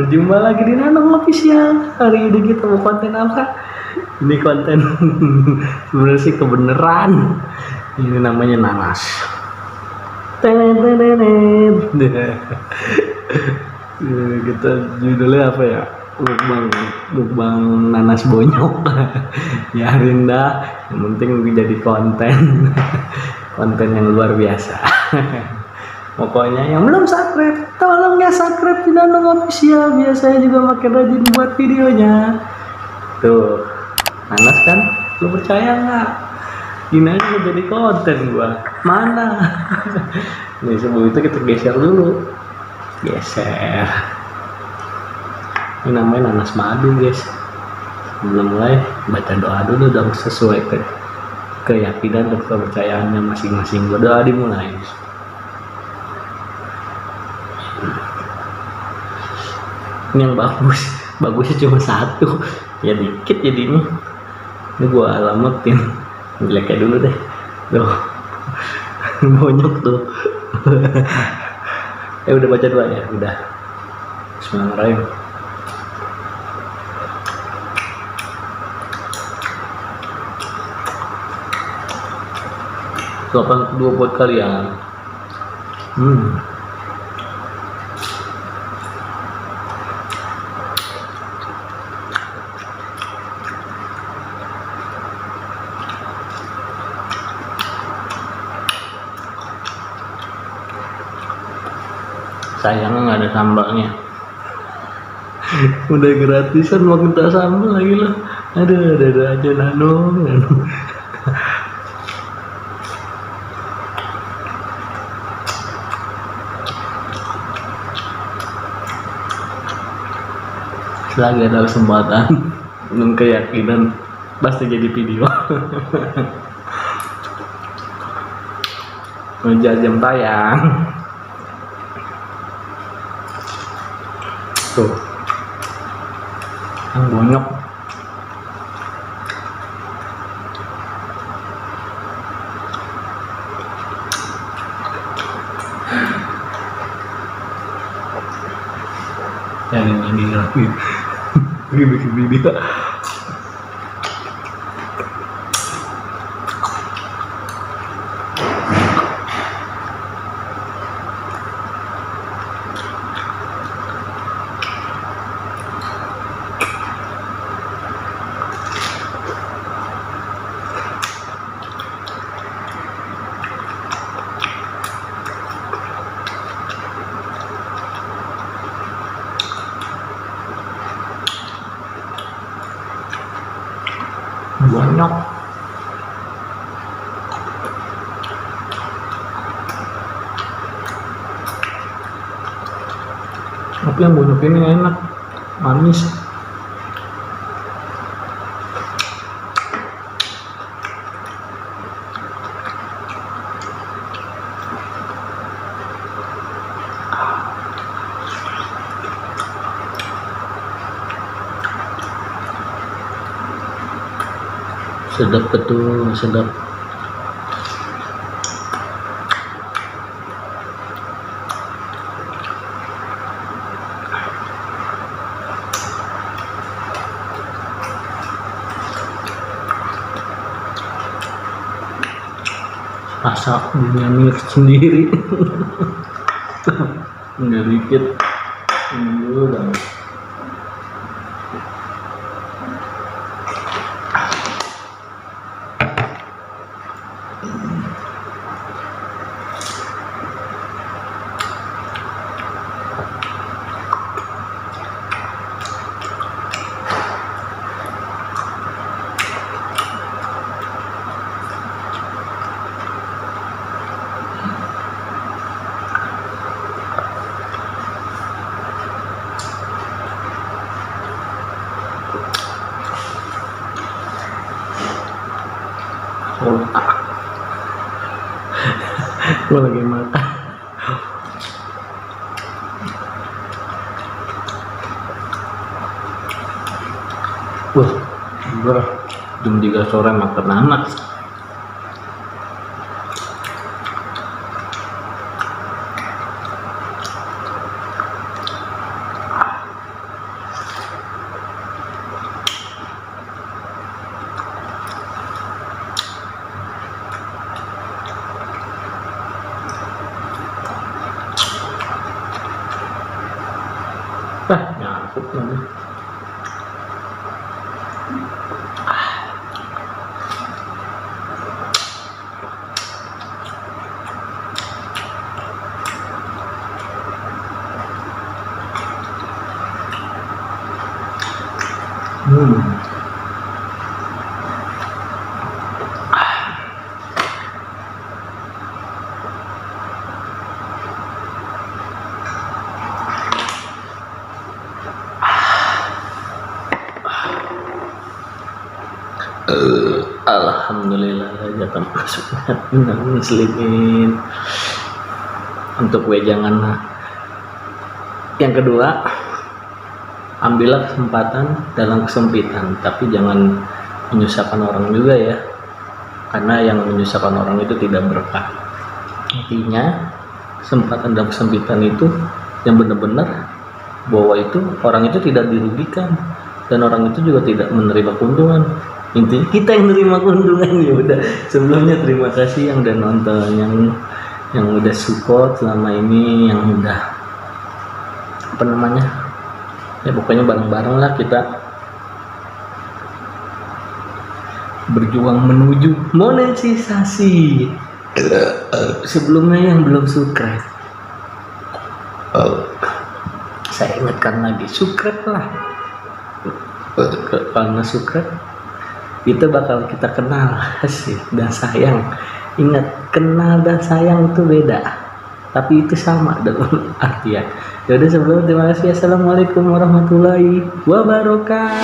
Berjumpa lagi di Nanong Official. Hari ini kita mau konten apa? Ini konten sebenarnya sih kebenaran. Ini namanya nanas. Kita judulnya apa ya? Mukbang nanas bonyok. Ya Rinda, yang penting jadi konten. Konten yang luar biasa. Pokoknya yang belum subscribe, tolong ya subscribe di Nanong Official. Biar saya juga makin rajin buat videonya. Tuh, nanas kan? Lu percaya nggak? Gini aja jadi konten gua. Mana? Nih sebelum itu kita geser dulu. Geser. Ini namanya nanas madu, guys. Sebelum mulai baca doa dulu dong sesuai keyakinan dan kepercayaannya masing-masing. Berdoa dimulai. Ini yang bagusnya cuma satu, ya dikit jadinya. Ini gua alamatin, jeleknya dulu deh. Tuh, bonyok tuh. Udah baca doa ya, udah. Bismillahirrahmanirrahim. Suapan kedua buat kalian. Sayangnya nggak ada sambalnya. Udah gratisan mau minta sambal lagi loh. Ada aja Nanong. Selagi ada kesempatan dan keyakinan pasti jadi video. Ngejar jam tayang. Tuh, yang bonyok. Yang ini lagi bikin video. Bonyok. Tapi yang bonyok ini enak, manis. Sedap betul, sedap. Rasa punya milik sendiri. Nggak dikit. Ini dulu dah. Lo lagi makan. Wah, jam 3 sore makan nanas. takut namanya. Alhamdulillah jatah masuknya minal muslimin. Untuk wejangan yang kedua, ambillah kesempatan dalam kesempitan, tapi jangan menyusahkan orang juga ya, karena yang menyusahkan orang itu tidak berkah. Intinya kesempatan dalam kesempitan itu yang benar-benar bahwa itu orang itu tidak dirugikan dan orang itu juga tidak menerima keuntungan. Intinya kita yang menerima keuntungan. Ya udah, sebelumnya terima kasih yang udah nonton, yang udah support selama ini, yang udah apa namanya ya, pokoknya bareng-bareng lah kita berjuang menuju monetisasi. Sebelumnya yang belum subscribe, saya ingatkan lagi, subscribe lah, karena subscribe kita bakal kita kenal sih dan sayang. Ingat, kenal dan sayang itu beda, tapi itu sama dalam artian. Yaudah, sebelum terima kasih. Assalamualaikum warahmatullahi wabarakatuh.